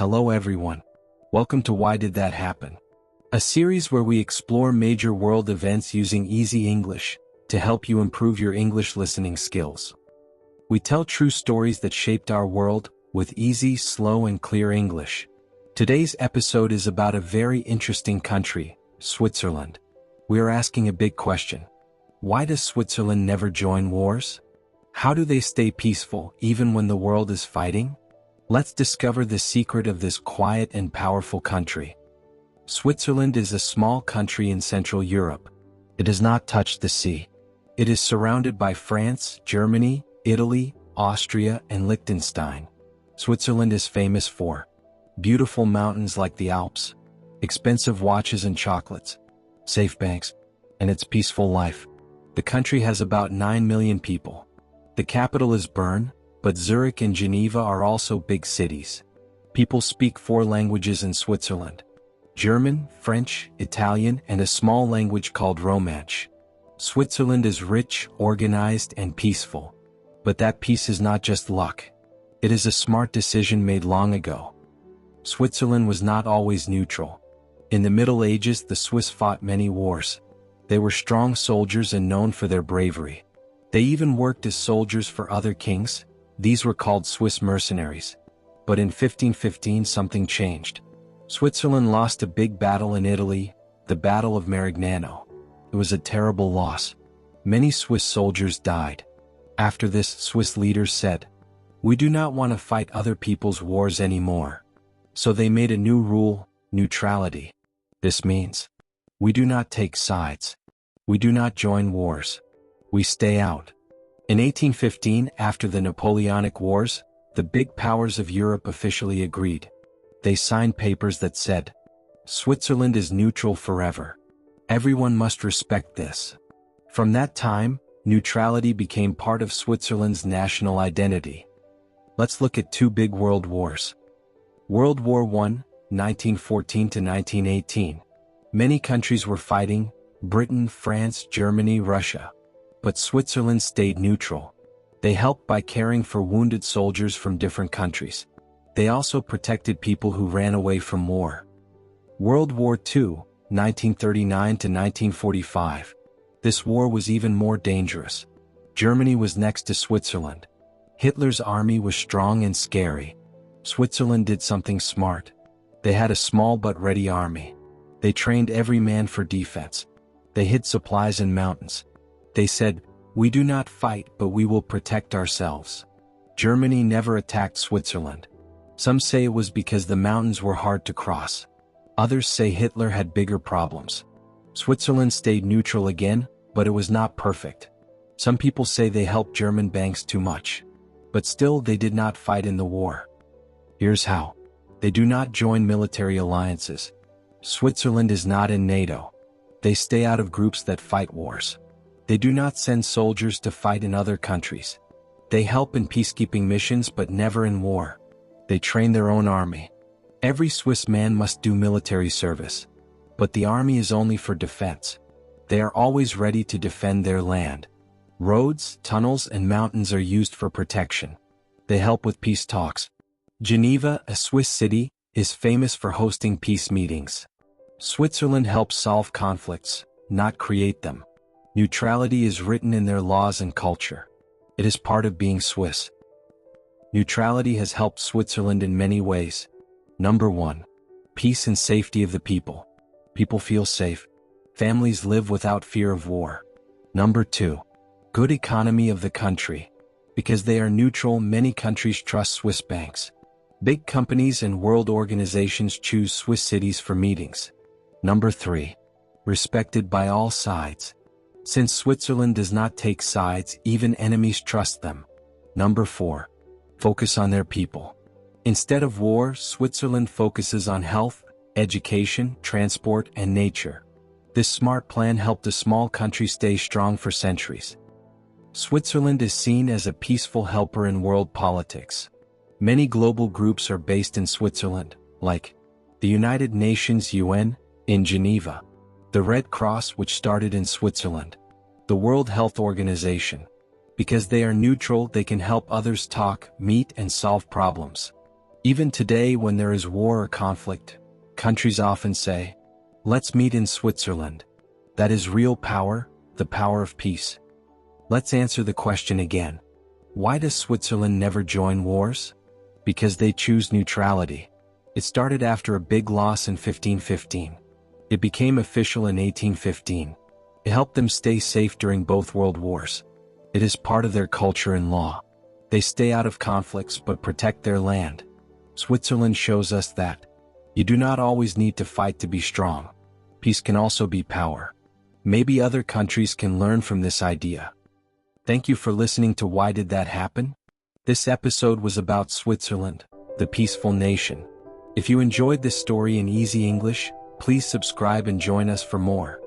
Hello everyone. Welcome to Why Did That Happen? A series where we explore major world events using easy English to help you improve your English listening skills. We tell true stories that shaped our world with easy, slow, and clear English. Today's episode is about a very interesting country, Switzerland. We are asking a big question. Why does Switzerland never join wars? How do they stay peaceful even when the world is fighting? Let's discover the secret of this quiet and powerful country. Switzerland is a small country in Central Europe. It does not touch the sea. It is surrounded by France, Germany, Italy, Austria, and Liechtenstein. Switzerland is famous for beautiful mountains like the Alps, expensive watches and chocolates, safe banks, and its peaceful life. The country has about 9 million people. The capital is Bern, but Zurich and Geneva are also big cities. People speak 4 languages in Switzerland: German, French, Italian, and a small language called Romansh. Switzerland is rich, organized, and peaceful. But that peace is not just luck. It is a smart decision made long ago. Switzerland was not always neutral. In the Middle Ages, the Swiss fought many wars. They were strong soldiers and known for their bravery. They even worked as soldiers for other kings. These were called Swiss mercenaries. But in 1515 something changed. Switzerland lost a big battle in Italy, the Battle of Marignano. It was a terrible loss. Many Swiss soldiers died. After this, Swiss leaders said, "We do not want to fight other people's wars anymore." So they made a new rule, neutrality. This means, we do not take sides. We do not join wars. We stay out. In 1815, after the Napoleonic Wars, the big powers of Europe officially agreed. They signed papers that said, "Switzerland is neutral forever. Everyone must respect this." From that time, neutrality became part of Switzerland's national identity. Let's look at 2 big world wars. World War I, 1914 to 1918. Many countries were fighting: Britain, France, Germany, Russia. But Switzerland stayed neutral. They helped by caring for wounded soldiers from different countries. They also protected people who ran away from war. World War II, 1939 to 1945. This war was even more dangerous. Germany was next to Switzerland. Hitler's army was strong and scary. Switzerland did something smart. They had a small but ready army. They trained every man for defense. They hid supplies in mountains. They said, "We do not fight, but we will protect ourselves." Germany never attacked Switzerland. Some say it was because the mountains were hard to cross. Others say Hitler had bigger problems. Switzerland stayed neutral again, but it was not perfect. Some people say they helped German banks too much. But still, they did not fight in the war. Here's how. They do not join military alliances. Switzerland is not in NATO. They stay out of groups that fight wars. They do not send soldiers to fight in other countries. They help in peacekeeping missions but never in war. They train their own army. Every Swiss man must do military service. But the army is only for defense. They are always ready to defend their land. Roads, tunnels, and mountains are used for protection. They help with peace talks. Geneva, a Swiss city, is famous for hosting peace meetings. Switzerland helps solve conflicts, not create them. Neutrality is written in their laws and culture. It is part of being Swiss. Neutrality has helped Switzerland in many ways. Number 1. Peace and safety of the people. People feel safe. Families live without fear of war. Number 2. Good economy of the country. Because they are neutral, many countries trust Swiss banks. Big companies and world organizations choose Swiss cities for meetings. Number 3. Respected by all sides. Since Switzerland does not take sides, even enemies trust them. Number 4. Focus on their people. Instead of war, Switzerland focuses on health, education, transport, and nature. This smart plan helped a small country stay strong for centuries. Switzerland is seen as a peaceful helper in world politics. Many global groups are based in Switzerland, like the United Nations (UN) in Geneva, the Red Cross, which started in Switzerland, the World Health Organization. Because they are neutral, they can help others talk, meet, and solve problems. Even today, when there is war or conflict, countries often say, "Let's meet in Switzerland." That is real power, the power of peace. Let's answer the question again. Why does Switzerland never join wars? Because they choose neutrality. It started after a big loss in 1515. It became official in 1815. It helped them stay safe during both world wars. It is part of their culture and law. They stay out of conflicts but protect their land. Switzerland shows us that you do not always need to fight to be strong. Peace can also be power. Maybe other countries can learn from this idea. Thank you for listening to Why Did That Happen? This episode was about Switzerland, the peaceful nation. If you enjoyed this story in easy English, please subscribe and join us for more.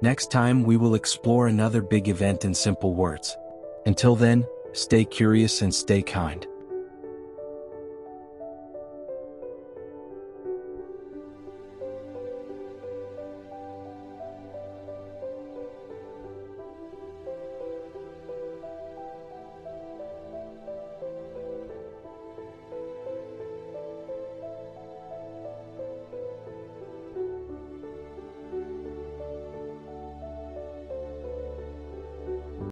Next time we will explore another big event in simple words. Until then, stay curious and stay kind.